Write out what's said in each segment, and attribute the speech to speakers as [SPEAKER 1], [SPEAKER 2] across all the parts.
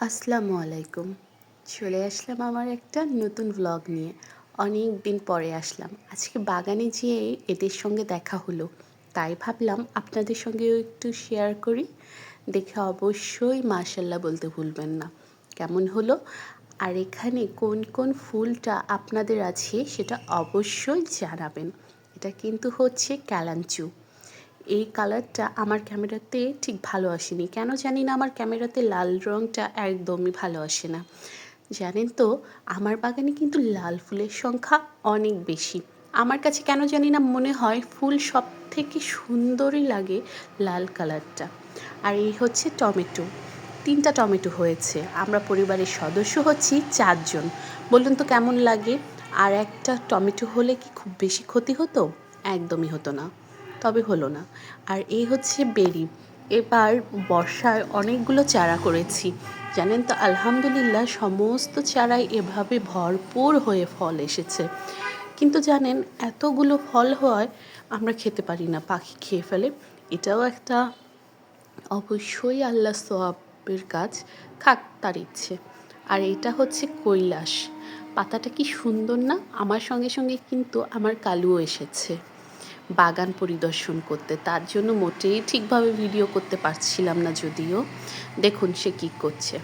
[SPEAKER 1] আসসালামু আলাইকুম। চলে আসলাম আমার একটা নতুন ভ্লগ নিয়ে। অনেক দিন পরে আসলাম। আজকে বাগানে যেয়ে এদের সঙ্গে দেখা হলো। তাই ভাবলাম আপনাদের সঙ্গেও একটু শেয়ার করি। দেখে অবশ্যই মাশাআল্লাহ বলতে ভুলবেন না। কেমন হলো? আর এখানে কোন কোন ফুলটা আপনাদের আছে সেটা অবশ্যই জানাবেন। এটা কিন্তু হচ্ছে কালাঞ্চু। এই কালারটা আমার ক্যামেরাতে ঠিক ভালো আসেনি, কেন জানি না আমার ক্যামেরাতে লাল রঙটা একদমই ভালো আসে না। জানেন তো, আমার বাগানে কিন্তু লাল ফুলের সংখ্যা অনেক বেশি। আমার কাছে কেন জানি না মনে হয় ফুল সব থেকে সুন্দরই লাগে লাল কালারটা। আর এই হচ্ছে টমেটো, 3টা টমেটো হয়েছে। আমরা পরিবারের সদস্য হচ্ছি 4 জন। বলুন তো কেমন লাগে? আর একটা টমেটো হলে কি খুব বেশি ক্ষতি হতো? একদমই হতো না, তবে হলো না। আর এই হচ্ছে বেরি। এবার বর্ষায় অনেকগুলো চারা করেছি। জানেন তো, আলহামদুলিল্লাহ সমস্ত চারাই এভাবে ভরপুর হয়ে ফল এসেছে। কিন্তু জানেন, এতগুলো ফল হওয়ায় আমরা খেতে পারি না, পাখি খেয়ে ফেলে। এটাও একটা অবশ্যই আল্লাহ সোয়াবের কাজ, খাক তার ইচ্ছে। আর এটা হচ্ছে কৈলাস। পাতাটা কি সুন্দর না? আমার সঙ্গে সঙ্গে কিন্তু আমার কালুও এসেছে বাগান পরিদর্শন করতে। তার জন্য মোটেই ঠিকভাবে ভিডিও করতে পারছিলাম না, যদিও দেখুন সে কী করছে।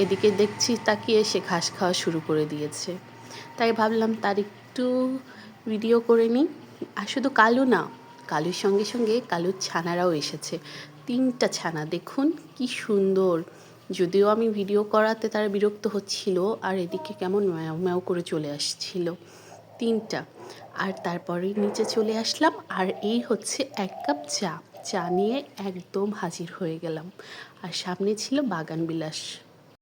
[SPEAKER 1] এদিকে দেখছি তাকিয়ে সে ঘাস খাওয়া শুরু করে দিয়েছে। তাই ভাবলাম তার একটু ভিডিও করে নিই। আর শুধু কালু না, কালুর সঙ্গে সঙ্গে কালুর ছানারাও এসেছে। 3টা ছানা দেখুন কি সুন্দর। যদিও আমি ভিডিও করাতে তারা বিরক্ত হচ্ছিল, আর এদিকে কেমন ম্যাও ম্যাও করে চলে আসছিল 3টা। আর তারপরে নিচে চলে আসলাম, আর এই হচ্ছে 1 কাপ চা। চা নিয়ে একদম হাজির হয়ে গেলাম। আর সামনে ছিল বাগান বিলাস।